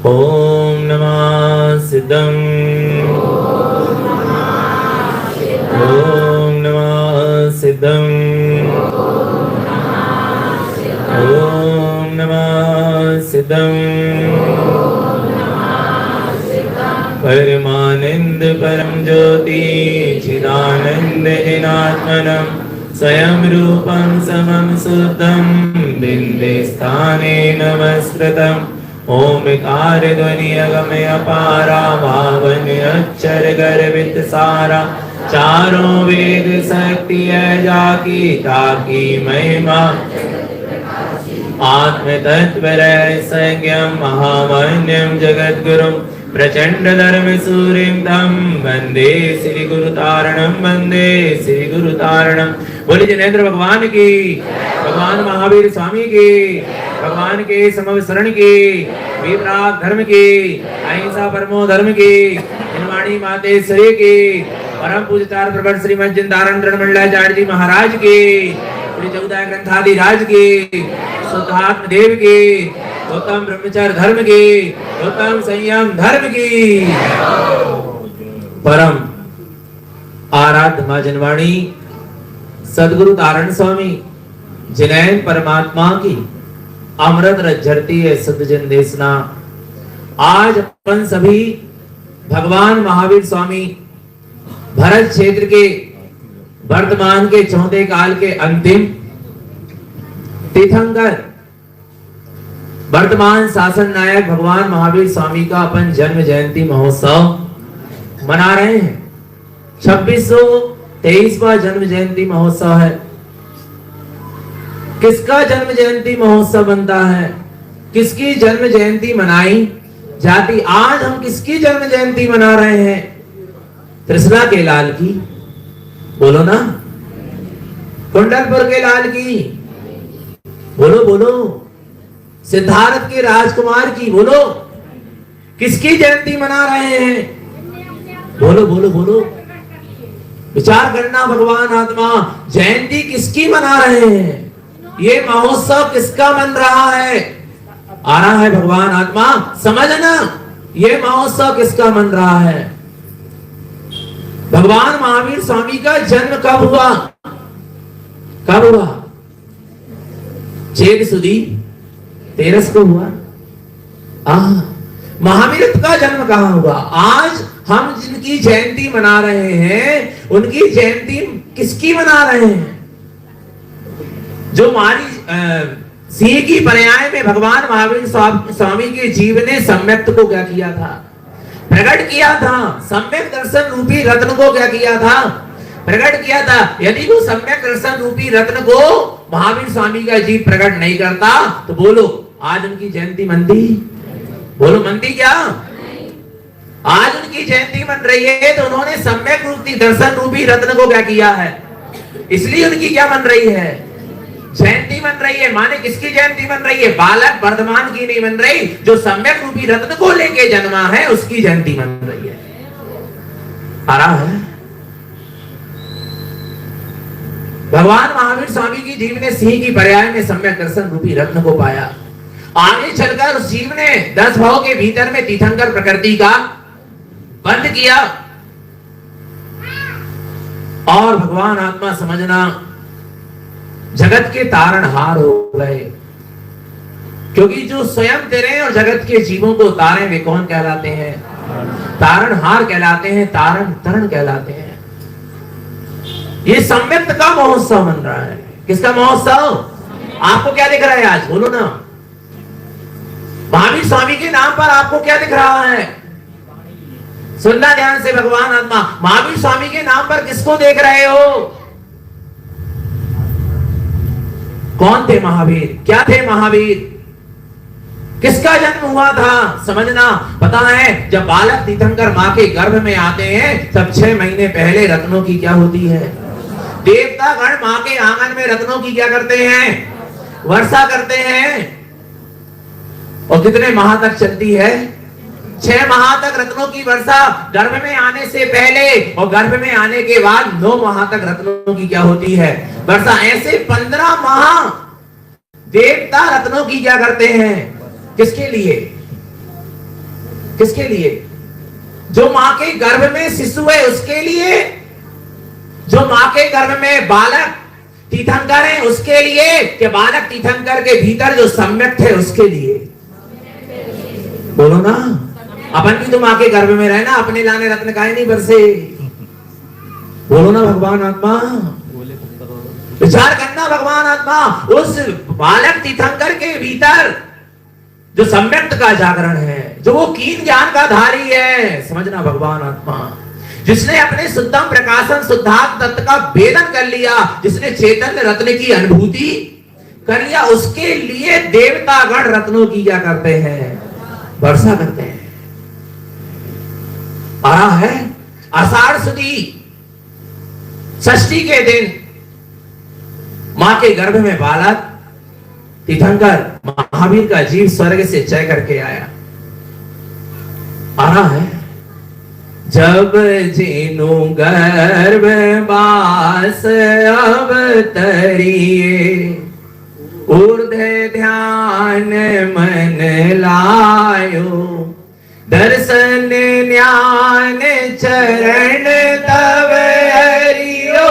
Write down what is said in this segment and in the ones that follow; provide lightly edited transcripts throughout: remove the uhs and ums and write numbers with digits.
ओम नमः सिद्धं ओम नमः सिद्धं ओम नमः सिद्धं परमानंद परम ज्योति चिदानंद घनात्मनं स्वयं रूपं समं शुद्धं बिंदे स्थाने नमस्कृतम् ओमकार ध्वनि अगमय अपारा भावन अक्षर गर्भित सारा चारों वेद शक्ति जाकी ताकी महिमा आत्म तत्व रहस्यम महामन्यम जगद्गुरुं प्रचंड धर्म सूर्यं तम वंदे श्री गुरु तारणम वंदे श्री गुरु तारणम। बोले जिनेंद्र भगवान की, भगवान महावीर स्वामी की, भगवान के समवसरण की, वीतराग धर्म की, अहिंसा परमो धर्म की, हिनवाणी मातेश्वरी की, परम पूज्यतार प्रवर श्रीमद जिंदारण मंडलाचार्य जी महाराज की, श्री चौदह ग्रंथादि राज की, शुद्धात्म देव की, गौतम ब्रह्मचर्य धर्म की, गौतम संयम धर्म की। परम आराध्य मां जनवाणी सदगुरु तारण स्वामी जिनैन परमात्मा की अमृत रज्जरती है सदजन देशना। आज अपन सभी भगवान महावीर स्वामी भरत क्षेत्र के वर्तमान के चौथे काल के अंतिम तीर्थंकर वर्तमान शासन नायक भगवान महावीर स्वामी का अपन जन्म जयंती महोत्सव मना रहे हैं। 2623वां जन्म जयंती महोत्सव है। किसका जन्म जयंती महोत्सव बनता है, किसकी जन्म जयंती मनाई जाती। आज हम किसकी जन्म जयंती मना रहे हैं? कृष्णा के लाल की, बोलो ना, कुंडलपुर के लाल की, बोलो बोलो, सिद्धार्थ के राजकुमार की, बोलो, किसकी जयंती मना रहे हैं? बोलो बोलो बोलो, विचार करना भगवान आत्मा, जयंती किसकी मना रहे हैं? ये महोत्सव किसका मन रहा है? आ रहा है भगवान आत्मा, समझना, ये महोत्सव किसका मन रहा है? भगवान महावीर स्वामी का जन्म कब हुआ? कब हुआ? चेत सुदी 13 को हुआ। महावीर का जन्म कहां हुआ? आज हम जिनकी जयंती मना रहे हैं, उनकी जयंती किसकी मना रहे हैं? जो हमारी सिंह की पर्याय में भगवान महावीर स्वामी के जीव ने सम्यक्त को क्या किया था? प्रकट किया था। सम्यक दर्शन रूपी रत्न को क्या किया था? प्रकट किया था। यदि वो सम्यक दर्शन रूपी रत्न को महावीर स्वामी का जीव प्रकट नहीं करता तो बोलो आज उनकी जयंती मनती? बोलो मनती क्या? आज उनकी जयंती मन रही है तो उन्होंने सम्यक रूपी दर्शन रूपी रत्न को क्या किया है, इसलिए उनकी क्या मन रही है? जयंती मन रही है। माने किसकी जयंती मन रही है? बालक वर्धमान की नहीं मन रही, जो सम्यक रूपी रत्न को लेके जन्मा है उसकी जयंती मन रही है। आ रहा है भगवान महावीर स्वामी की जीव ने सिंह की पर्याय में सम्यक दर्शन रूपी रत्न को पाया। आगे चलकर उस जीव ने 10 भाव के भीतर में तीर्थंकर प्रकृति का बंद किया और भगवान आत्मा समझना जगत के तारणहार हो गए। क्योंकि जो स्वयं तेरे और जगत के जीवों को तारे वे कौन कहलाते हैं? तारणहार कहलाते हैं, तारण तरण कहलाते हैं। ये सम्यक्त का महोत्सव बन रहा है। किसका महोत्सव? आपको क्या दिख रहा है आज? बोलो ना। महावीर स्वामी के नाम पर आपको क्या दिख रहा है? सुनना ध्यान से भगवान आत्मा, महावीर स्वामी के नाम पर किसको देख रहे हो? कौन थे महावीर? क्या थे महावीर? किसका जन्म हुआ था? समझना, पता है जब बालक तीर्थंकर मां के गर्भ में आते हैं तब 6 महीने पहले रत्नों की क्या होती है? देवता गण मां के आंगन में रत्नों की क्या करते हैं? वर्षा करते हैं। और कितने माह तक चलती है? 6 माह तक रत्नों की वर्षा गर्भ में आने से पहले और गर्भ में आने के बाद 9 माह तक रत्नों की क्या होती है? वर्षा। ऐसे 15 माह देवता रत्नों की क्या करते हैं? किसके लिए? किसके लिए? जो मां के गर्भ में शिशु है उसके लिए, जो मां के गर्भ में बालक तीर्थंकर है उसके लिए, कि बालक तीर्थंकर के भीतर जो सम्यक थे उसके लिए? बोलो ना। अपन भी तो मां के गर्भ में रहे ना, अपने लाने रत्न काहे नहीं बरसे? बोलो ना भगवान आत्मा। विचार करना भगवान आत्मा, उस बालक तीर्थंकर के भीतर जो सम्यक्त का जागरण है, जो वो कीन ज्ञान का धारी है, समझना भगवान आत्मा, जिसने अपने शुद्धम प्रकाशन शुद्धात्म तत्व का भेदन कर लिया, जिसने चैतन्य रत्न की अनुभूति कर लिया, उसके लिए देवता गण रत्नों की क्या करते हैं? वर्षा करते हैं। आ रहा है आषाढ़ सुदी षष्ठी के दिन मां के गर्भ में बालक तीर्थंकर महावीर का जीव स्वर्ग से चय करके आया। आ रहा है जब जिनु गर्भ बास अब तरिए, ऊर्ध ध्यान मन लायो, दर्शन ज्ञान चरण तब हरियो,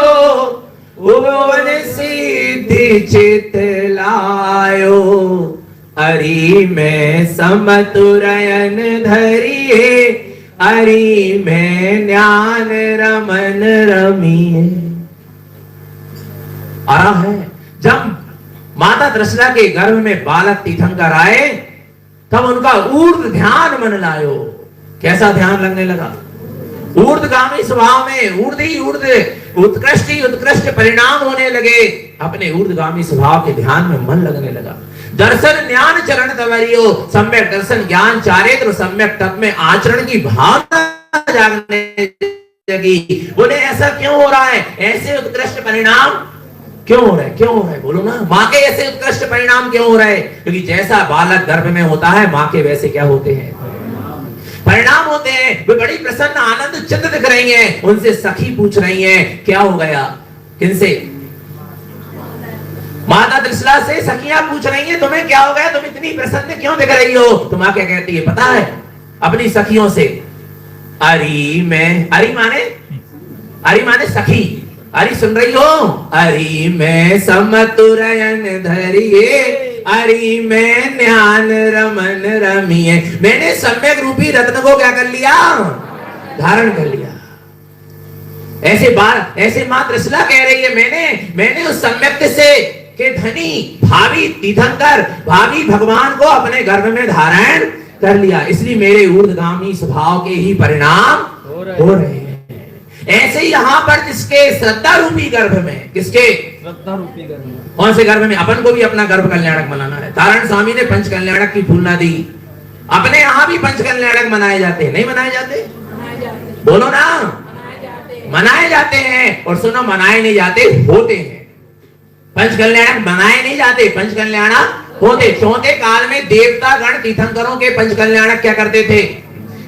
उपवन सिद्धि चित लायो, हरि में समतुरयन धरिए, हरि में ज्ञान रमन रमिए। आ रहा है जब माता त्रिशला के गर्भ में बालक तीर्थंकर आए, तब उनका ऊर्ध्व ध्यान मन लायो। कैसा ध्यान लगने लगा? ऊर्ध्वगामी स्वभाव में ऊर्ध्व ही ऊर्ध्व उत्कृष्ट ही उत्कृष्ट परिणाम होने लगे। अपने ऊर्ध्वगामी स्वभाव के ध्यान में मन लगने लगा। दर्शन ज्ञान चरण तवरियो, सम्यक दर्शन ज्ञान चारित्र सम्यक तत्व में आचरण की भावना जागने लगी। बोले ऐसा क्यों हो रहा है? ऐसे उत्कृष्ट परिणाम क्यों हो रहा है? क्यों हो रहा है? बोलो ना। मां के ऐसे उत्कृष्ट परिणाम क्यों हो रहे हैं? क्योंकि जैसा बालक गर्भ में होता है, मां के वैसे क्या होते हैं? परिणाम होते हैं। वे बड़ी प्रसन्न आनंद चित्त दिख रही हैं। उनसे सखी पूछ रही हैं क्या हो गया? किनसे? माता त्रिशला से सखियां पूछ रही हैं तुम्हें क्या हो गया? तुम इतनी प्रसन्न क्यों दिख रही हो? तुम क्या कहती है पता है अपनी सखियों से? अरी में, अरी माने सखी। अरे सुन रही हो? अरि में समतुरयन धरिए, अरि में ध्यान रमन रमिए। मैंने सम्यक रूपी रत्न को क्या कर लिया? धारण कर लिया। ऐसे मां त्रिशला कह रही है मैंने उस सम्यक से के धनी भावी तीर्थंकर भावी भगवान को अपने गर्भ में धारण कर लिया, इसलिए मेरे ऊर्ध्वगामी स्वभाव के ही परिणाम हो रहे हैं। ऐसे ही यहाँ पर जिसके श्रद्धा रूपी गर्भ में, किसके? श्रद्धा रूपी गर्भ में। कौन से गर्भ में? अपन को भी अपना गर्भ कल्याणक मनाना है। तारण स्वामी ने पंच कल्याणक की फूलना दी। अपने यहाँ भी पंच कल्याणक मनाए जाते हैं, नहीं मनाए जाते? बोलो ना। मनाए जाते हैं। और सुनो, मनाए नहीं जाते, होते हैं। पंच कल्याणक मनाए नहीं जाते, पंच कल्याणक होते। चौथे काल में देवता गण तीर्थंकरों के पंच कल्याणक क्या करते थे?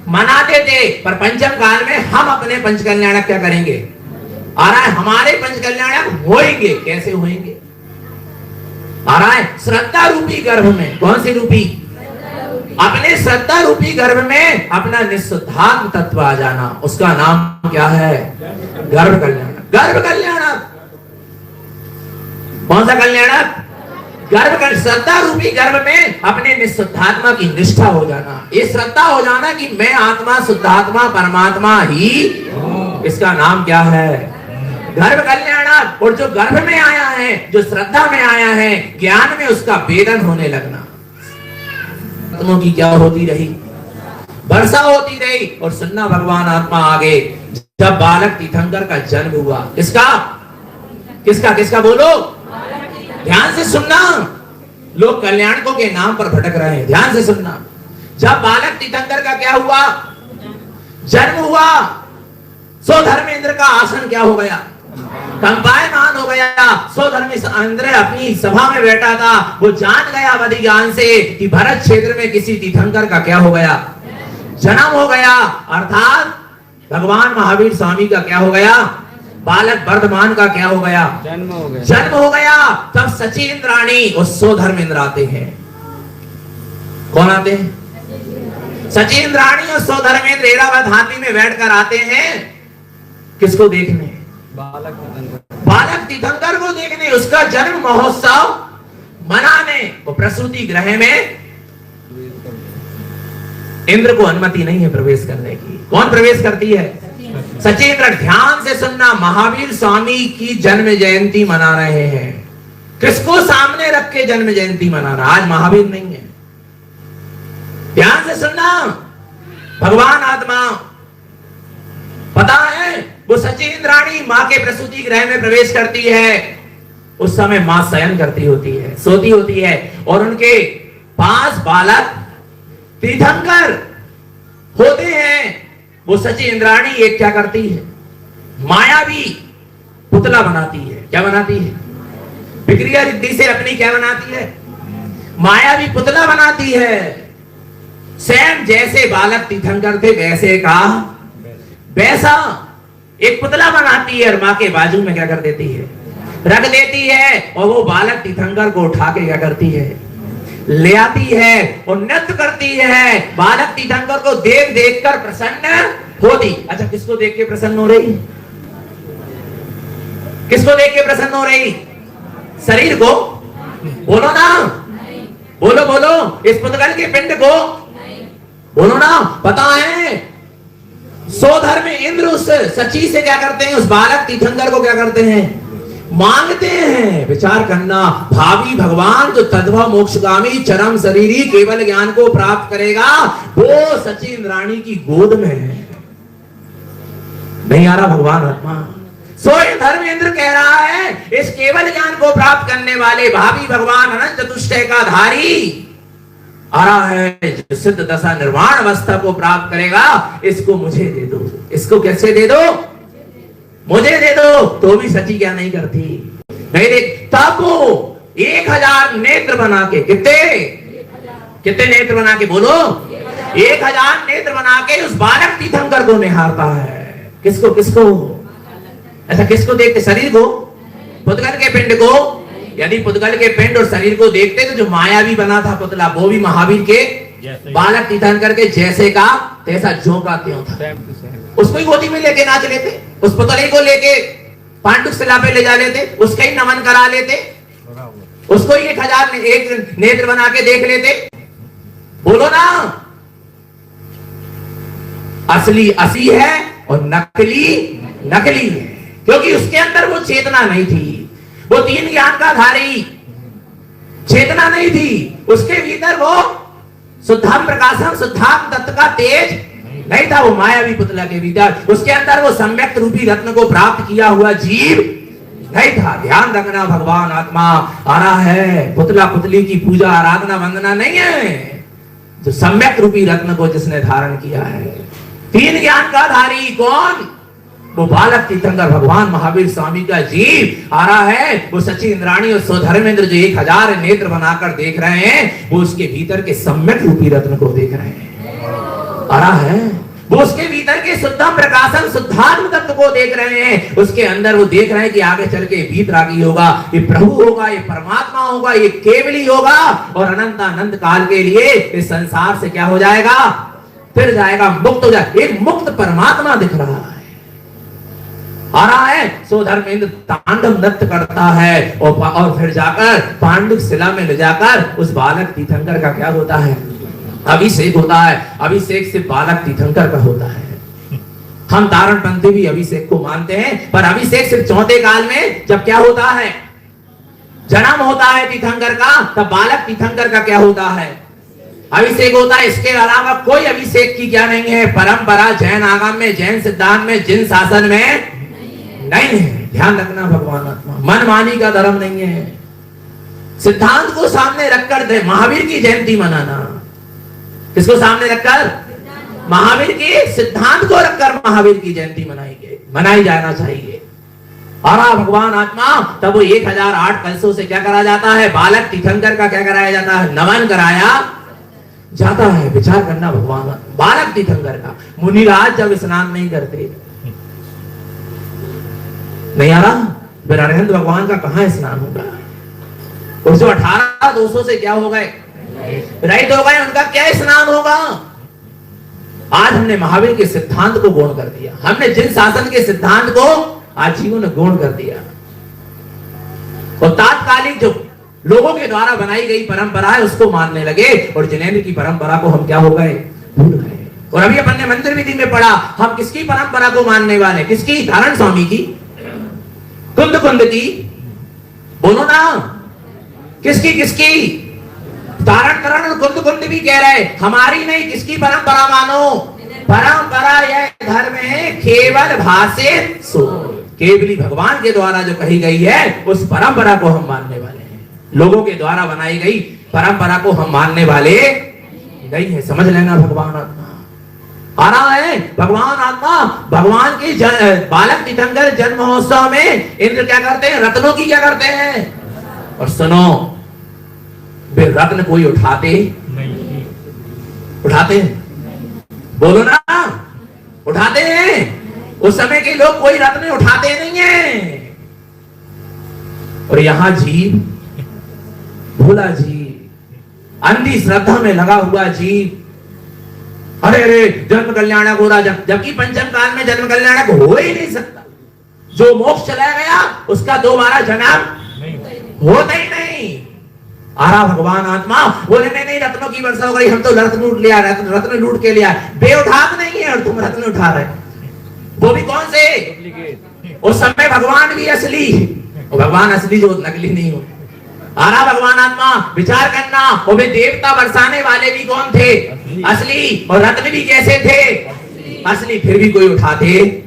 मनाते थे। पर पंचम काल में हम अपने पंच कल्याणक क्या करेंगे? आ रहा है हमारे पंच कल्याणक होएंगे। कैसे होएंगे? आ रहा है श्रद्धा रूपी गर्भ में। कौन सी रूपी? अपने श्रद्धा रूपी गर्भ में अपना निःशुद्धात्म तत्व आ जाना, उसका नाम क्या है? गर्भ कल्याणक। गर्भ कल्याणक कौन सा कल्याणक? गर्भ कर श्रद्धा रूपी गर्भ में अपने निःशुद्धात्मा की निष्ठा हो जाना। ये श्रद्धा हो जाना कि मैं आत्मा शुद्धात्मा परमात्मा ही, इसका नाम क्या है? गर्भ कल्याणक। और जो गर्भ में आया है, जो श्रद्धा में आया है, ज्ञान में उसका वेदन होने लगना। रत्नों की क्या होती रही? वर्षा होती रही। और सुनना भगवान आत्मा आगे, जब बालक तीर्थंकर का जन्म हुआ, किसका बोलो, ध्यान से सुनना। लोग कल्याणकों के नाम पर भटक रहे हैं, ध्यान से सुनना। जब बालक तीर्थंकर का क्या हुआ? जन्म हुआ, सो धर्मेंद्र का आसन क्या हो गया? कंपायमान हो गया। सो धर्मेंद्र अपनी सभा में बैठा था, वो जान गया बड़ी ज्ञान से कि भरत क्षेत्र में किसी तीर्थंकर का क्या हो गया? जन्म हो गया। अर्थात भगवान महावीर स्वामी का क्या हो गया? बालक वर्धमान का क्या हो गया? जन्म हो गया। तब सचिंद्र रानी और सो धर्मेंद्र आते हैं। कौन आते हैं? सचिंद्राणी और सौधर्मेंद्र ऐरावत हाथी में बैठकर आते हैं किसको देखने? बालक तीर्थंकर को देखने, उसका जन्म महोत्सव मनाने। वो प्रसूति गृह में इंद्र को अनुमति नहीं है प्रवेश करने की। कौन प्रवेश करती है? सचिंद्र। ध्यान से सुनना, महावीर स्वामी की जन्म जयंती मना रहे हैं। किसको सामने रख के जन्म जयंती मनाना? आज महावीर नहीं है। ध्यान से सुनना, भगवान आत्मा, पता है वो सचिंद्राणी मां के प्रसूति गृह में प्रवेश करती है। उस समय मां शयन करती होती है, सोती होती है, और उनके पास बालक तीर्थंकर होते हैं। वो सचिंद्राणी एक क्या करती है? मायावी पुतला बनाती है। क्या बनाती है? विक्रिया रिद्धि से अपनी क्या बनाती है? मायावी पुतला बनाती है। सेम जैसे बालक तीर्थंकर थे वैसे का वैसा एक पुतला बनाती है और मां के बाजू में क्या कर देती है? रख देती है। और वो बालक तीर्थंकर को उठा के क्या करती है? ले आती है और नृत्य करती है। बालक तीर्थंकर को देख देख कर प्रसन्न होती। अच्छा, किसको देख के प्रसन्न हो रही? किसको देख के प्रसन्न हो रही? शरीर को? बोलो ना, बोलो बोलो, इस पुतगल के पिंड को बोलो ना। पता है सौधर्म इंद्र उस सची से क्या करते हैं? उस बालक तीर्थंकर को क्या करते हैं? मांगते हैं। विचार करना, भावी भगवान जो तद्भव मोक्षगामी चरम शरीरी केवल ज्ञान को प्राप्त करेगा वो सचिंद्राणी की गोद में है। नहीं आ रहा भगवान आत्मा? सो धर्मेंद्र कह रहा है इस केवल ज्ञान को प्राप्त करने वाले भावी भगवान अनंत चतुष्टय का धारी आ रहा है, जो सिद्ध दशा निर्वाण अवस्था को प्राप्त करेगा। इसको मुझे दे दो। इसको कैसे दे दो? मुझे दे दो। तो भी सची क्या नहीं करती? नहीं देख। तब वो 1000 नेत्र बना के, कितने नेत्र बना के? बोलो। 1000 नेत्र बना के उस बालक तीर्थंकर को निहारता है। किसको? किसको? ऐसा किसको देखते? शरीर को? पुतगल के पिंड को? यदि पुतगल के पिंड और शरीर को देखते तो जो मायावी बना था पुतला वो भी महावीर के बालक तीर्थंकर के जैसे का तैसा ज्यों का त्यों था। उसको ही गोदी में लेके नाच लेते, उस पुतले को लेके पांडुक शिला पे ले जा लेते, उसका ही नमन करा लेते, उसको ही 1001 नेत्र बना के देख लेते। बोलो ना। असली असी है और नकली नकली है, क्योंकि उसके अंदर वो चेतना नहीं थी। वो तीन ज्ञान का धारी, चेतना नहीं थी उसके भीतर। वो शुद्धाम प्रकाशम शुद्धाम तत्व का तेज नहीं था। वो मायावी पुतला के भीतर, उसके अंदर वो सम्यक रूपी रत्न को प्राप्त किया हुआ जीव नहीं था। ध्यान रखना, भगवान आत्मा आ रहा है। पुतला पुतली की पूजा आराधना वंदना नहीं है, जो सम्यक रूपी रत्न को जिसने धारण किया है। तीन ज्ञान का धारी कौन? वो बालक तीर्थंकर भगवान महावीर स्वामी का जीव आ रहा है। वो सचिंद्राणी और सौधर्मेंद्र जो 1000 नेत्र बनाकर देख रहे हैं, वो उसके भीतर के सम्यक रूपी रत्न को देख रहे हैं। आ रहा है वो उसके भीतर के शुद्धम प्रकाशम शुद्धात्म तत्व को देख रहे हैं। उसके अंदर वो देख रहे हैं कि आगे चल के भीतरागी होगा, ये प्रभु होगा, ये परमात्मा होगा, ये केवली होगा, और अनंत अनंत काल के लिए इस संसार से क्या हो जाएगा? फिर जाएगा, मुक्त हो जाएगा। एक मुक्त परमात्मा दिख रहा है, आ रहा है। सो धर्मेंद्र तांडव नृत्य करता है और फिर जाकर पांडुक शिला में ले जाकर उस बालक तीर्थंकर का क्या होता है? अभिषेक होता है। अभिषेक से बालक तीर्थंकर का होता है। हम तारणपंथी भी अभिषेक को मानते हैं, पर अभिषेक सिर्फ चौथे काल में जब क्या होता है? जन्म होता है तीर्थंकर का, तब बालक तीर्थंकर का क्या होता है? अभिषेक होता है। इसके अलावा कोई अभिषेक की क्या नहीं है परंपरा जैन आगम में, जैन सिद्धांत में, जिन शासन में नहीं है। ध्यान रखना भगवान आत्मा, मनमानी का धर्म नहीं है। सिद्धांत को सामने रखकर दे महावीर की जयंती मनाना। किसको सामने रखकर? महावीर के सिद्धांत को रखकर महावीर की जयंती मनाई जाना चाहिए। और भगवान आत्मा तब वो 1008 कलशों से क्या करा जाता है? बालक तीर्थंकर का क्या कराया जाता है? नमन कराया जाता है। विचार करना भगवान, बालक तीर्थंकर का। मुनिराज जब स्नान नहीं करते, नहीं आ रहा, फिर अरहंत भगवान का कहां स्नान होगा? और जो 18 दोषों से क्या हो गए? रहित हो गए, उनका क्या स्नान होगा? आज हमने महावीर के सिद्धांत को गौण कर दिया, हमने जिन शासन के सिद्धांत को आज जीवन में गौण कर दिया। और तात्कालिक जो लोगों के द्वारा बनाई गई परंपरा है उसको मानने लगे, और जिनेन्द्र की परंपरा को हम क्या हो गए, भूल गए। और अभी अपन ने मंदिर विधि में पढ़ा, हम किसकी परंपरा को मानने वाले, किसकी, धारण स्वामी की, कुंद कुंद की, बोलो ना, किसकी किसकी, धारण करण कुंद कुंद भी कह रहे, हमारी नहीं, किसकी परंपरा मानो, परंपरा यह धर्म है केवल भाषे सो, केवली भगवान के द्वारा जो कही गई है उस परंपरा को हम मानने वाले हैं। लोगों के द्वारा बनाई गई परंपरा को हम मानने वाले नहीं है। समझ लेना, भगवान आत्मा आ रहा है, भगवान आत्मा, भगवान की बालक तीर्थंकर जन्म महोत्सव में इंद्र क्या करते हैं, रत्नों की क्या करते हैं। और सुनो, वे रत्न कोई उठाते नहीं, उठाते हैं, बोलो ना, उठाते हैं। उस समय के लोग कोई रत्न उठाते नहीं है। और यहां जीव, भोला जीव, अंधी श्रद्धा में लगा हुआ जीव, अरे अरे जन्म कल्याणक हो रहा, जबकि पंचम काल में जन्म कल्याणक हो ही नहीं सकता। जो मोक्ष चला गया उसका दोबारा जन्म होता ही नहीं। आरा भगवान आत्मा बोले नहीं नहीं, रत्नों की वर्षा हो गई, हम तो रत्न लूट लिया, रत्न लूट के लिया, बेउठात नहीं है और तुम रत्न उठा रहे, वो भी कौन से, उस समय भगवान भी असली, और भगवान असली जो नकली नहीं हो। आरा भगवान आत्मा विचार करना, और वे देवता बरसाने वाले भी कौन थे, असली, और रत्न भी कैसे थे, असली, फिर भी कोई उठाते।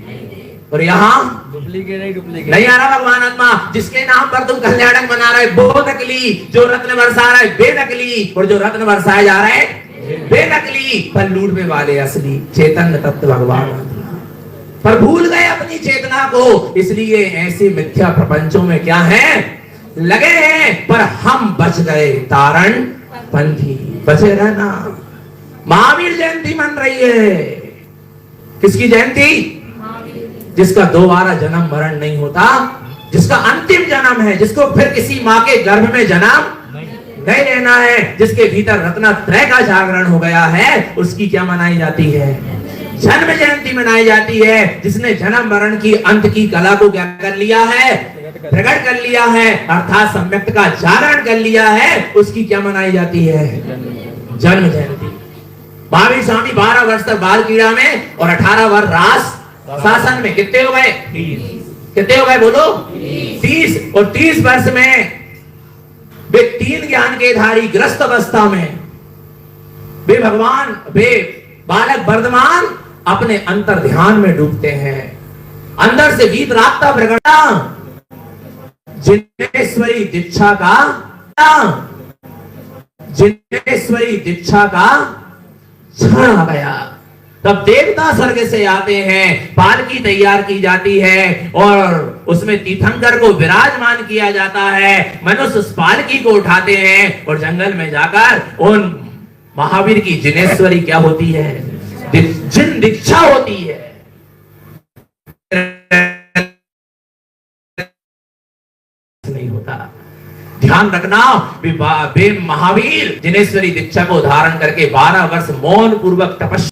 और यहाँ नहीं आ रहा भगवान आत्मा, जिसके नाम पर तुम कल्याणक बना रहे वो नकली, जो रत्न बरसा रहा है बेनकली, और जो रत्न बरसाए जा रहे हैं बेनकली, पर लूटने वाले असली चैतन्य तत्व भगवान आत्मा। पर भूल गए अपनी चेतना को, इसलिए ऐसे मिथ्या प्रपंचों में क्या है, लगे हैं। पर हम बच गए, तारण पंथी बचे रहना। महावीर जयंती मन रही है, किसकी जयंती, जिसका दोबारा जन्म मरण नहीं होता, जिसका अंतिम जन्म है, जिसको फिर किसी माँ के गर्भ में जन्म नहीं लेना है, जिसके भीतर रत्नत्रय का जागरण हो गया है, उसकी क्या मनाई जाती है, जन्म जयंती मनाई जाती है। जिसने जन्म मरण की अंत की कला को क्या कर लिया है, प्रकट कर लिया है, अर्थात सम्यक्त का जागरण कर लिया है, उसकी क्या मनाई जाती है, जन्म जयंती। महावीर स्वामी 12 वर्ष तक बाल क्रीड़ा में और 18 वर्ष रास शासन में, कितने हो गए, कितने हो गए बोलो, 30। और 30 वर्ष में वे 3 ज्ञान के धारी ग्रस्त अवस्था में वे भगवान, वे बालक वर्धमान अपने अंतर ध्यान में डूबते हैं। अंदर से गीत रागता प्रगटा, जिनेश्वरी दीक्षा का, जिनेश्वरी दीक्षा का क्षण आ गया। तब देवता स्वर्ग से आते हैं, पालकी तैयार की जाती है और उसमें तीर्थंकर को विराजमान किया जाता है। मनुष्य उस पालकी को उठाते हैं और जंगल में जाकर उन महावीर की जिनेश्वरी क्या होती है, जिन दीक्षा होती है, नहीं होता। ध्यान रखना, वे महावीर जिनेश्वरी दीक्षा को धारण करके 12 वर्ष मौन पूर्वक तपस्या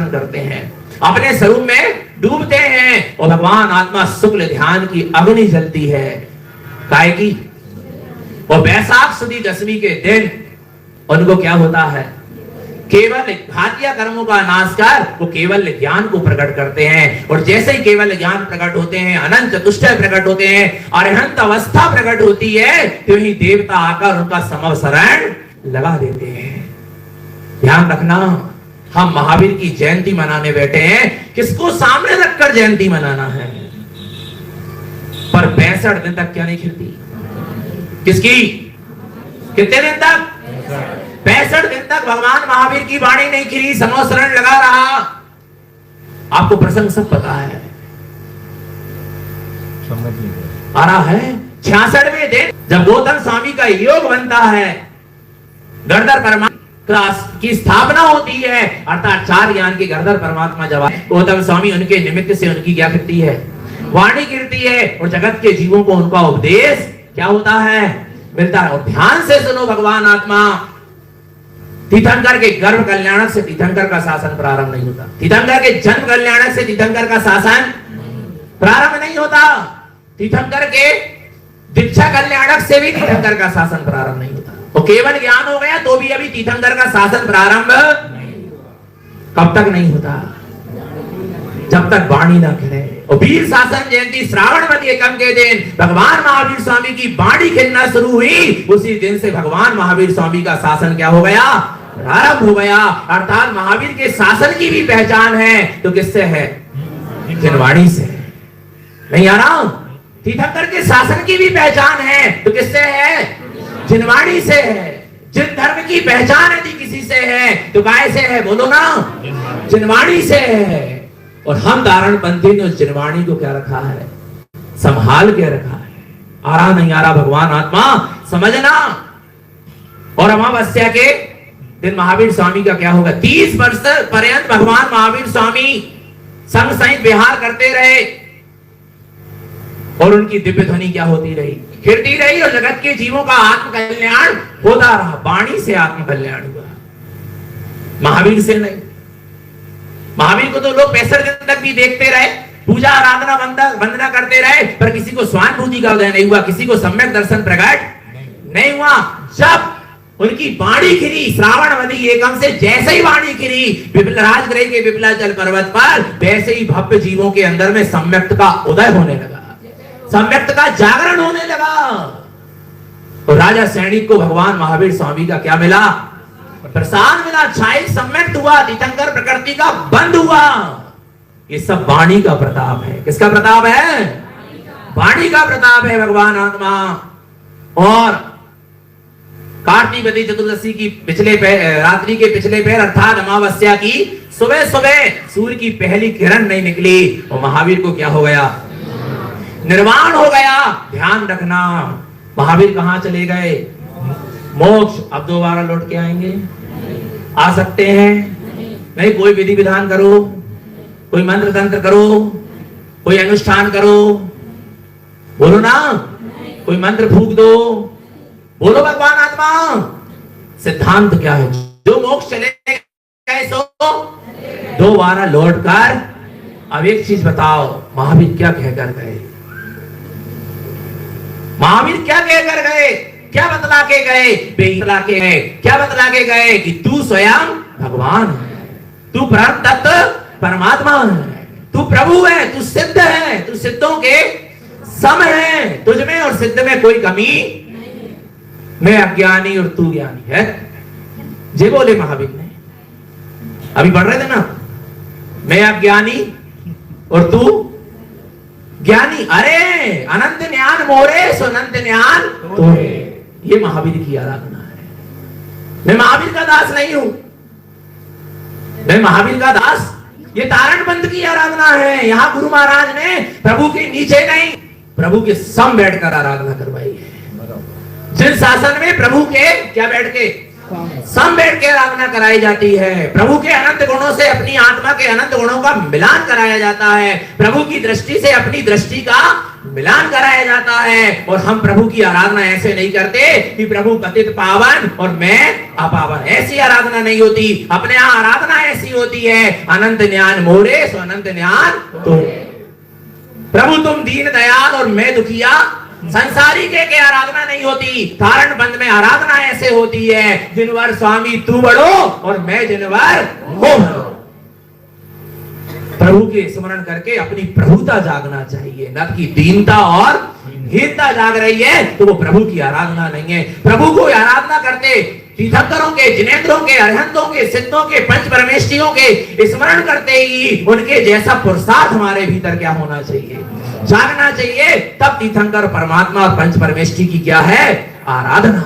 करते हैं, अपने स्वरूप में डूबते हैं, और भगवान आत्मा शुक्ल ध्यान की अग्नि जलती है, काय की। और वैशाख सुदी दशमी के दिन उनको क्या होता है, केवल घातिया कर्मों का नाश कर वो केवल ज्ञान को प्रकट करते हैं। और जैसे ही केवल ज्ञान प्रकट होते हैं, अनंत चतुष्टय प्रकट होते हैं, अरहंत अवस्था प्रकट होती है, तो ही देवता आकर उनका समवसरण लगा देते हैं। ध्यान रखना, हम महावीर की जयंती मनाने बैठे हैं, किसको सामने रखकर जयंती मनाना है, पर 65 दिन तक क्या नहीं खिलती, किसकी, कितने दिन तक, 65 दिन तक भगवान महावीर की वाणी नहीं खिली, समवसरण लगा रहा। आपको प्रसंग सब पता है, आ रहा है 66वें दिन जब गौतम स्वामी का योग बनता है, गर्दर परमात्मा की स्थापना होती है, अर्थात 4 ज्ञान के गर्दर परमात्मा जब गौतम स्वामी, उनके निमित्त से उनकी क्या गिरती है, वाणी गिरती है, और जगत के जीवों को उनका उपदेश क्या होता है, मिलता है। और ध्यान से सुनो भगवान आत्मा, तीर्थंकर के गर्भ कल्याणक से तीर्थंकर का शासन प्रारंभ नहीं होता। तीर्थंकर के जन्म कल्याणक से तीर्थंकर का शासन प्रारंभ नहीं होता। तीर्थंकर के दीक्षा कल्याणक से भी तीर्थंकर का शासन प्रारंभ नहीं होता। तो केवल ज्ञान हो गया तो भी अभी तीर्थंकर का शासन प्रारंभ कब तक नहीं होता? जब तक वाणी ना खिले। और वीर शासन जयंती श्रावणवती एकम के दिन भगवान महावीर स्वामी की वाणी खिलना शुरू हुई, उसी दिन से भगवान महावीर स्वामी का शासन क्या हो गया? प्रारंभ हो गया। अर्थात महावीर के शासन की भी पहचान है तो किससे है? जिनवाणी से। नहीं आ रहा? तीर्थंकर के शासन की भी पहचान है तो किससे है? जिनवाणी से है। जिन धर्म की पहचान यदि किसी से है तो काय से है? बोलो ना, जिनवाणी से है। और हम धारण पंथी ने उस जिनवाणी को क्या रखा है? संभाल के रखा है। आ रहा नहीं आ रहा भगवान आत्मा समझना। और अमावस्या के दिन महावीर स्वामी का क्या होगा? 30 वर्ष पर्यंत भगवान महावीर स्वामी संग सहित विहार करते रहे और उनकी दिव्य ध्वनि क्या होती रही? खिलती रही और जगत के जीवों का आत्म कल्याण होता रहा। वाणी से आत्म कल्याण हुआ, महावीर से नहीं। महावीर को तो लोग 65 दिन तक भी देखते रहे, पूजा आराधना वंदना करते रहे, पर किसी को स्वानुभूति का उदय नहीं हुआ, किसी को सम्यक दर्शन प्रकट नहीं हुआ। जब उनकी वाणी खिली श्रावणवती एकम से, जैसे ही वाणी खिली राजगृह के विपलाचल पर्वत पर, वैसे ही भव्य जीवों के अंदर में सम्यक्त का उदय होने लगा, सम्यक्त का जागरण होने लगा। और राजा सैनिक को भगवान महावीर स्वामी का क्या मिला? प्रसाद मिला, छाई सम्यक्त हुआ, तीर्थंकर प्रकृति का बंद हुआ। ये सब वाणी का प्रताप है। किसका प्रताप है? वाणी का प्रताप है भगवान आत्मा। और कार्तिकवती चतुर्दशी की रात्रि के पिछले पैर अर्थात अमावस्या की सुबह सुबह सूर्य की पहली किरण नहीं निकली और महावीर को क्या हो गया? निर्वाण हो गया। ध्यान रखना, महावीर कहां चले गए? मोक्ष। अब दोबारा लौट के आएंगे? आ सकते हैं? नहीं। कोई विधि विधान करो, कोई मंत्र तंत्र करो, कोई अनुष्ठान करो, बोलो ना, कोई मंत्र फूक दो, बोलो भगवान आत्मा। सिद्धांत क्या है? जो मोक्ष चले गए सो दोबारा लौट कर। अब एक चीज बताओ, महावीर क्या कहकर गए? महावीर क्या कहकर गए? क्या बतला के गए? बतला के गए, क्या बतला के गए? कि तू स्वयं भगवान है, तू परम तत्व परमात्मा है, तू प्रभु है, तू सिद्ध है, तू सिद्धों के सम है, तुझ में और सिद्ध में कोई कमी। मैं अज्ञानी और तू ज्ञानी है, जे बोले महावीर ने। अभी पढ़ रहे थे ना, मैं अज्ञानी और तू ज्ञानी। अरे अनंत ज्ञान मोरे सो अनंत ज्ञान तोरे। ये महावीर की आराधना है। मैं महावीर का दास नहीं हूं, मैं महावीर का दास। ये तारण पंथ की आराधना है। यहां गुरु महाराज ने प्रभु के नीचे नहीं, प्रभु के सम बैठकर आराधना करवाई है। जिन शासन में प्रभु के क्या बैठ के? सम बैठ के आराधना कराई जाती है। प्रभु के अनंत गुणों से अपनी आत्मा के अनंत गुणों का मिलान कराया जाता है। प्रभु की दृष्टि से अपनी दृष्टि का मिलान कराया जाता है। और हम प्रभु की आराधना ऐसे नहीं करते कि प्रभु पतित पावन और मैं अपावन। ऐसी आराधना नहीं होती। अपने यहाँ आराधना ऐसी होती है, अनंत ज्ञान मोरे सो अनंत ज्ञान तोरे। प्रभु तुम दीन दयाल और मैं दुखिया। संसारी के आराधना नहीं होती। तारण बंद में आराधना ऐसे होती है, जिनवर स्वामी तू बढ़ो और मैं जिनवर हो बढ़ो। प्रभु के स्मरण करके अपनी प्रभुता जागना चाहिए, न कि दीनता और हीनता जाग रही है तो वो प्रभु की आराधना नहीं है। प्रभु को आराधना करते तीर्थंकरों के, जिनेंद्रों के, अरहंतों के, सिद्धों के, पंच परमेष्ठियों के स्मरण करते ही उनके जैसा पुरुषार्थ हमारे भीतर क्या होना चाहिए? जागना चाहिए। तब तीर्थंकर परमात्मा और पंच परमेष्ठि की क्या है? आराधना।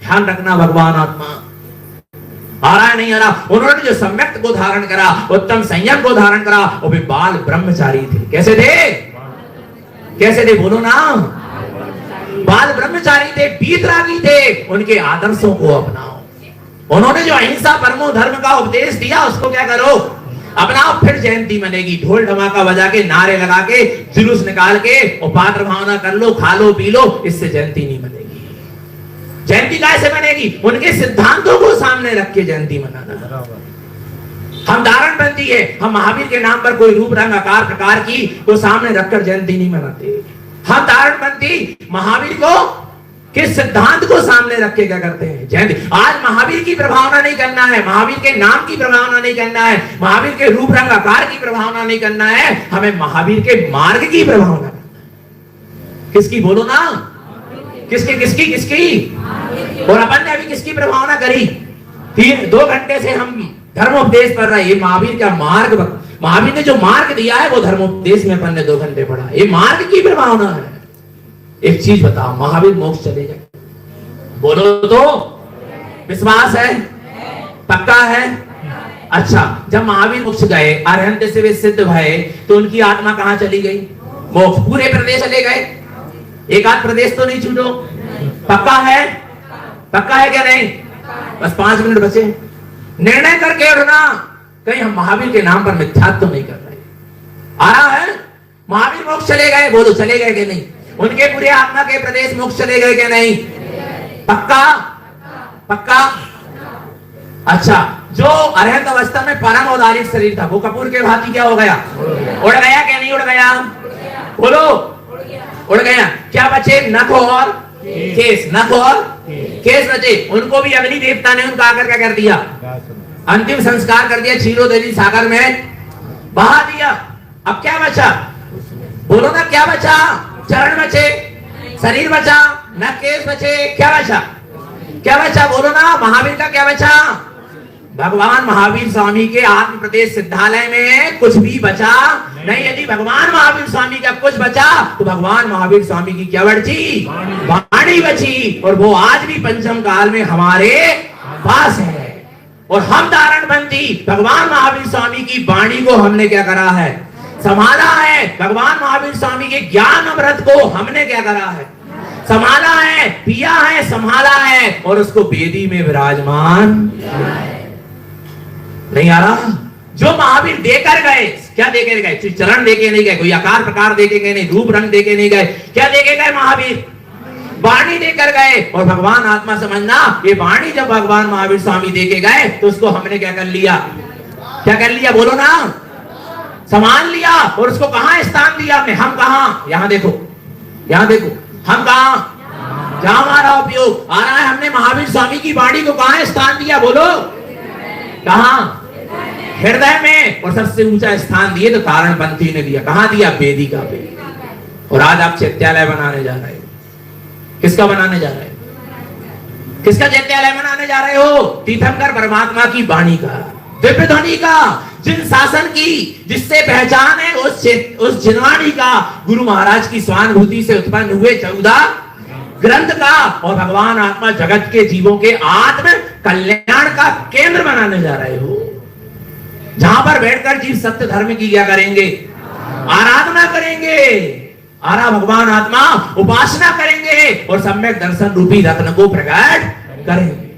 ध्यान रखना भगवान आत्मा। आ रहा है नहीं आ रहा? उन्होंने जो सम्यक्त को धारण करा, उत्तम संयम को धारण करा, वो भी बाल ब्रह्मचारी थे। कैसे थे? कैसे थे? बोलो ना। बाल ब्रह्मचारी थे, वीतरागी थे। उनके आदर्शों को अपनाओ। उन्होंने जो अहिंसा परमो धर्म का उपदेश दिया उसको क्या करो? अपनाओ। फिर जयंती मनेगी। ढोल ढमाका बजा के, नारे लगा के, जुलूस निकाल के और पात्र भावना कर लो, खा लो, पी लो, इससे जयंती नहीं मनेगी। जयंती कैसे बनेगी? उनके सिद्धांतों को सामने रख के जयंती मनाना। हम धारणबंदी है, हम महावीर के नाम पर कोई रूप रंग आकार प्रकार की को सामने रखकर जयंती नहीं मनाते। हम धारणबंदी महावीर को किस सिद्धांत को सामने रख के क्या करते हैं? जयंती। आज महावीर की प्रभावना नहीं करना है, महावीर के नाम की प्रभावना नहीं करना है, महावीर के रूप रंग आकार की प्रभावना नहीं करना है, हमें महावीर के मार्ग की प्रभावना करना है। किसकी? बोलो ना, किसकी किसकी किसकी? और अपन ने अभी किसकी प्रभावना करी? 2 घंटे से हम धर्मोपदेश पढ़ रहे हैं। ये महावीर का मार्ग, महावीर ने जो मार्ग दिया है वो धर्मोपदेश में अपन ने 2 घंटे पढ़ा। ये मार्ग की प्रभावना है। एक चीज बताओ, महावीर मोक्ष चले गए, बोलो तो विश्वास है? पक्का है? अच्छा, जब महावीर मोक्ष गए, अरहंत से वे सिद्ध भये, तो उनकी आत्मा कहां चली गई? मोक्ष। पूरे प्रदेश चले गए? एक आध प्रदेश तो नहीं छूटो? पक्का है? पक्का है क्या नहीं? बस 5 मिनट बचे। निर्णय करके उठना, कहीं हम महावीर के नाम पर मिथ्यात्व तो नहीं कर रहे। आ रहा है? महावीर मोक्ष चले गए, बोलो चले गए कि नहीं? उनके पूरे आत्मा के प्रदेश मोक्ष चले गए कि नहीं? पक्का? पक्का? अच्छा, जो अरहत अवस्था में परम औदारिक शरीर था वो कपूर के भांति क्या हो गया? उड़ गया कि नहीं उड़ गया? बोलो, उड़ गया। क्या बचे? नख और केस। नख और केस बचे। उनको भी अग्नि देवता ने उनका आकर क्या कर दिया? अंतिम संस्कार कर दिया, क्षीरोदरी सागर में बहा दिया। अब क्या बचा? बोलो ना, क्या बचा? चरण बचे, शरीर बचा, न केस बचे, क्या बचा? क्या बचा? बोलो ना, महावीर का क्या बचा? भगवान महावीर स्वामी के आत्म प्रदेश सिद्धालय में कुछ भी बचा नहीं। यदि भगवान महावीर स्वामी का कुछ बचा तो भगवान महावीर स्वामी की क्या बची? वाणी बची। और वो आज भी पंचम काल में हमारे पास है। और हम धारणबंदी भगवान महावीर स्वामी की वाणी को हमने क्या करा है? संभाला है। भगवान महावीर स्वामी के ज्ञान अमृत को हमने क्या करा है? संभाला है, पिया है, संभाला है और उसको वेदी में विराजमान नहीं आ रहा। जो महावीर देकर गए, क्या देकर गए? चरण देके नहीं गए, कोई आकार प्रकार देके गए नहीं, रूप रंग देके नहीं गए। क्या देके गए महावीर? वाणी देकर गए। और भगवान आत्मा समझना, ये वाणी जब भगवान महावीर स्वामी देके गए तो उसको हमने क्या कर लिया? क्या कर लिया? बोलो ना, संभाल लिया। और उसको कहां स्थान दिया हमने? हम कहां? यहां देखो, यहां देखो, हम कहां? जहां हमारा उपयोग आ रहा है। हमने महावीर स्वामी की वाणी को कहां स्थान दिया? बोलो, कहां? हृदय में। और सबसे ऊंचा स्थान दिए तो तारणपंथी ने दिया। कहां दिया? वेदिका पे। और आज आप चैत्यालय बनाने जा रहे हो। किसका बनाने जा रहे हो? किसका चैत्यालय बनाने जा रहे हो? तीर्थंकर परमात्मा की वाणी का, दिव्य ध्वनि का, जिन शासन की, जिससे पहचान है उस जिनवाणी का, गुरु महाराज की स्वानुभूति से उत्पन्न हुए 14 ग्रंथ का। और भगवान आत्मा जगत के जीवों के आत्म कल्याण का केंद्र बनाने जा रहे हो। जहां पर बैठकर जीव सत्य धर्म की क्या करेंगे? आराधना करेंगे। आरा भगवान आत्मा उपासना करेंगे और सम्यक दर्शन रूपी रत्न को प्रकट करेंगे।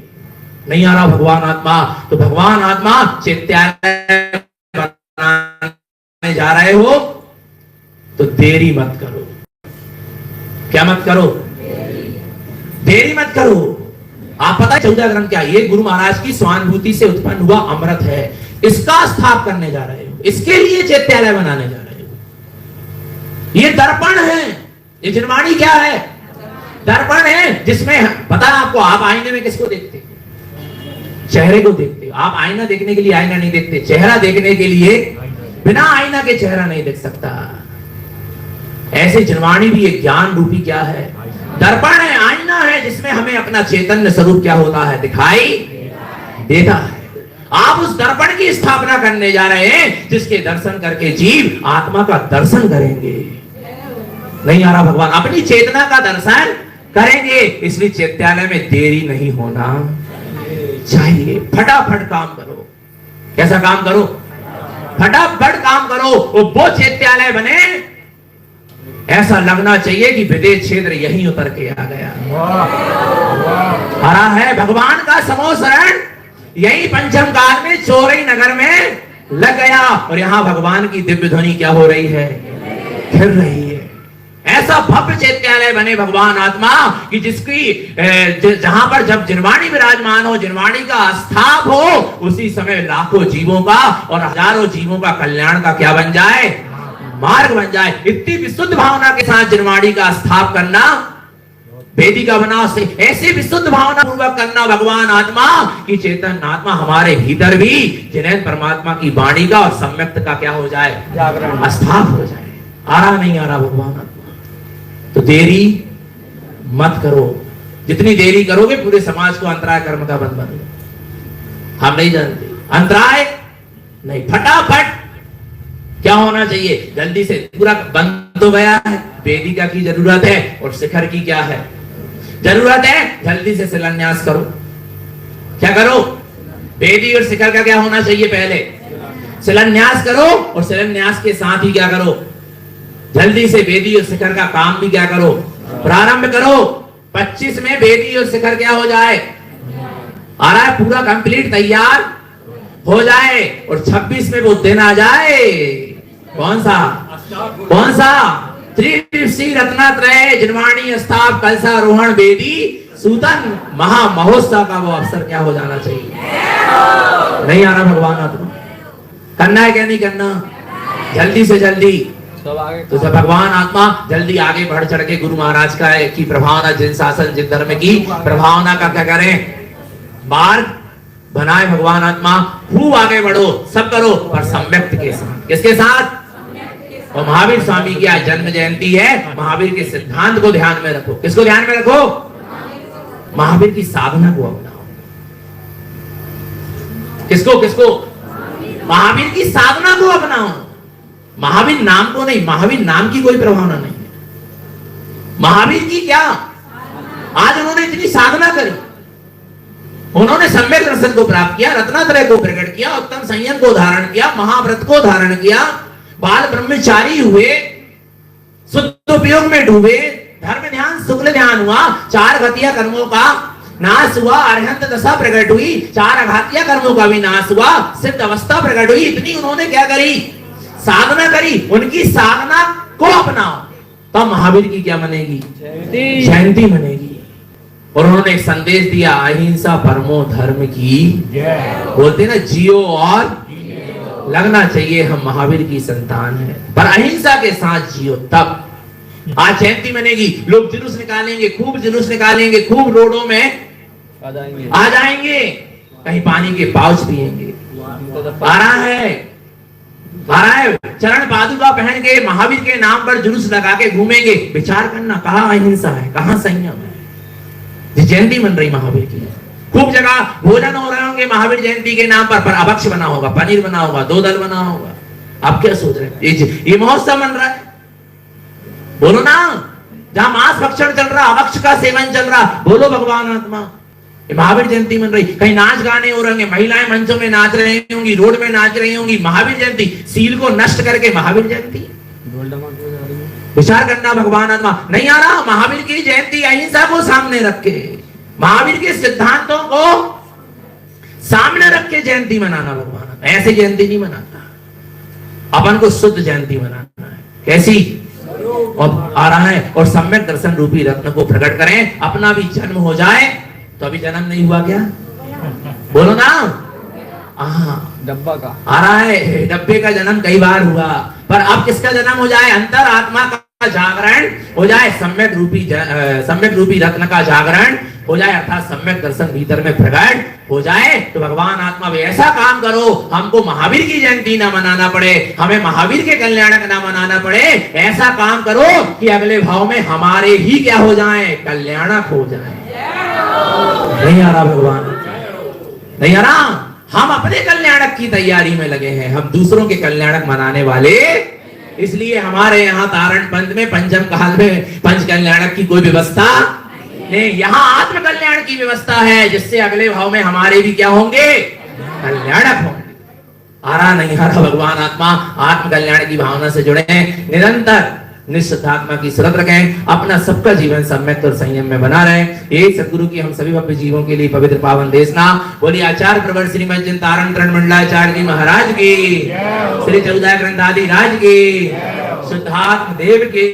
नहीं आ रहा भगवान आत्मा, तो भगवान आत्मा चैत्यालय बनाने जा रहे हो तो देरी मत करो। क्या मत करो? देरी मत करो। आप पता है 14 ग्रंथ क्या? ये गुरु महाराज की स्वानुभूति से उत्पन्न हुआ अमृत है। इसका स्थाप करने जा रहे हो, इसके लिए चैत्यालय बनाने जा रहे हो। ये दर्पण है। ये जिनवाणी क्या है? दर्पण है, जिसमें पता है आपको, आप आईने में किसको देखते? चेहरे को देखते हो। आप आईना देखने के लिए आईना नहीं देखते, चेहरा देखने के लिए बिना आईना के चेहरा नहीं देख सकता। ऐसे जिनवाणी भी एक ज्ञान रूपी क्या है? दर्पण है, आईना है, जिसमें हमें अपना चैतन्य स्वरूप क्या होता है? दिखाई देता है। आप उस दर्पण की स्थापना करने जा रहे हैं, जिसके दर्शन करके जीव आत्मा का दर्शन करेंगे। नहीं आ रहा भगवान? अपनी चेतना का दर्शन करेंगे। इसलिए चैत्यालय में देरी नहीं होना चाहिए। फटाफट काम करो। कैसा काम करो? फटाफट काम करो। वो चैत्यालय बने, ऐसा लगना चाहिए कि विदेश क्षेत्र यहीं उतर के आ गया। हरा है भगवान का समो शरण यही पंचम काल में चोरई नगर में लग गया। और यहां भगवान की दिव्य ध्वनि क्या हो रही है? फिर रही है। ऐसा भव्य चैत्यालय बने भगवान आत्मा कि जिसकी जहां पर जब जिनवाणी विराजमान हो, जिनवाणी का स्थाप हो, उसी समय लाखों जीवों का और हजारों जीवों का कल्याण का क्या बन जाए, मार्ग बन जाए। इतनी विशुद्ध भावना के साथ जिनवाणी का स्थाप करना, वेदिका बनाओ से ऐसे विशुद्ध भावना पूर्वक करना भगवान आत्मा की चेतन आत्मा हमारे भीतर भी जिनेन परमात्मा की वाणी का और सम्यक्त का क्या हो जाए, जागरण स्थाप हो जाए। आ रहा नहीं आ रहा भगवान आत्मा? तो देरी मत करो, जितनी देरी करोगे पूरे समाज को अंतराय कर्म का बंध बनेगा। हम नहीं जानते अंतराय नहीं, फटाफट क्या होना चाहिए, जल्दी से पूरा बंद तो गया है, वेदिका की जरूरत है और शिखर की क्या है जरूरत है, जल्दी से शिलान्यास करो। क्या करो, वेदी और शिखर का क्या होना चाहिए, पहले शिलान्यास करो और शिलान्यास के साथ ही क्या करो, जल्दी से वेदी और शिखर का काम भी क्या करो, प्रारंभ करो। 25 में वेदी और शिखर क्या हो जाए, आ रहा है पूरा कंप्लीट तैयार हो जाए और 26 में वो दिन आ जाए। कौन सा कौन सा, त्रिदिवसीय रत्नात्रय जिनवाणी स्थाप कलशारोहण वेदी सूतन महा महोत्सव का वो अवसर क्या हो जाना चाहिए। नहीं आना भगवान आत्मा, करना है क्या नहीं करना, जल्दी से जल्दी। तो जब भगवान आत्मा जल्दी आगे बढ़ चढ़ के गुरु महाराज का की प्रभावना, जिन शासन जिन धर्म की प्रभावना का क्या करें, मार्ग बनाए भगवान आत्मा, खूब आगे बढ़ो, सब करो पर सम्यक्त के साथ। किसके साथ, और महावीर स्वामी की आज जन्म जयंती है, महावीर के सिद्धांत को ध्यान में रखो। किसको ध्यान में रखो, महावीर की साधना को अपनाओ। किसको किसको, महावीर की साधना को अपनाओ। महावीर नाम को नहीं, महावीर नाम की कोई प्रभावना नहीं है, महावीर की क्या, आज उन्होंने इतनी साधना करी, उन्होंने सम्यक दर्शन को प्राप्त किया, रत्नात्रय को प्रकट किया, उत्तम संयम को धारण किया, महाव्रत को धारण किया, बाल ब्रह्मचारी हुए, शुद्ध उपयोग में डूबे, धर्म ध्यान शुक्ल ध्यान हुआ, 4 घटिया कर्मों का नाश हुआ, अरहंत दशा प्रकट हुई, 4 अघातिया कर्मों का भी नाश हुआ, सिद्ध अवस्था प्रकट हुई। इतनी उन्होंने क्या करी, साधना करी। उनकी साधना को अपनाओ तब महावीर की क्या बनेगी, जयंती बनेगी। और उन्होंने एक संदेश दिया, अहिंसा परमो धर्म की, बोलते ना जियो और लगना चाहिए हम महावीर की संतान है, पर अहिंसा के साथ जियो तब आज जयंती बनेगी। लोग जुलूस निकालेंगे, खूब जुलूस निकालेंगे, खूब रोडों में आ जाएंगे, कहीं पानी के पाउच पिएंगे, आ रहा है चरण पादुका पहन के महावीर के नाम पर जुलूस लगा के घूमेंगे। विचार करना, कहाँ अहिंसा है, कहाँ संयम है। जयंती बन रही महावीर की, खूब जगह भोजन हो रहे होंगे महावीर जयंती के नाम पर अभक्ष बना होगा, पनीर बना होगा, दूधल बना होगा। आप क्या सोच रहे हैं, ये महोत्सव बन रहा है, बोलो ना। जहां मांस भक्षण चल रहा, अभक्ष का सेवन चल रहा, बोलो भगवान आत्मा। ये महावीर जयंती बन रही, कहीं नाच गाने हो रहे, महिलाएं मंचों में नाच रही होंगी, रोड में नाच रही होंगी, महावीर जयंती। सील को नष्ट करके महावीर जयंती, विचार करना भगवान आत्मा। नहीं आ रहा, महावीर की जयंती अहिंसा को सामने रख के, महावीर के सिद्धांतों को सामने रख के जयंती मनाना भगवान। ऐसे जयंती नहीं मनाता, अपन को शुद्ध जयंती मनाना है। कैसी, और आ रहा है, और सम्यक दर्शन रूपी रत्न को प्रकट करें। अपना भी जन्म हो जाए तो अभी जन्म नहीं हुआ क्या, बोलो ना। डब्बा का आ रहा है, डब्बे का जन्म कई बार हुआ, पर अब किसका जन्म हो जाए, अंतर आत्मा का जागरण हो जाए, सम्यक रूपी रत्न का जागरण हो जाए, अर्थात सम्यक दर्शन भीतर में प्रकट हो जाए। तो भगवान आत्मा भी ऐसा काम करो, हमको महावीर की जयंती ना मनाना पड़े, हमें महावीर के कल्याणक ना मनाना पड़े। ऐसा काम करो कि अगले भाव में हमारे ही क्या हो जाए, कल्याणक हो जाए। नहीं आ रहा भगवान, नहीं आ रहा। हम अपने कल्याणक की तैयारी में लगे हैं, हम दूसरों के कल्याणक मनाने वाले। इसलिए हमारे यहाँ तारण पंथ में पंचम काल में पंच कल्याणक की कोई व्यवस्था नहीं, यहाँ आत्म कल्याण की व्यवस्था है, जिससे अगले भाव में हमारे भी क्या होंगे, कल्याणक होंगे। आ रहा नहीं आ रहा भगवान आत्मा, आत्म कल्याण की भावना से जुड़े, निरंतर निश्चितात्मा की सुरत रखें, अपना सबका जीवन सम्यक और संयम में बना रहे। ये सदगुरु की हम सभी भव्य जीवों के लिए पवित्र पावन देशना। बोलिए आचार्य प्रवर श्रीमद चिंतारण तरण मंडलाचार्य जी महाराज की, श्री चौदह ग्रंथादि राज की, शुद्धात्म देव की।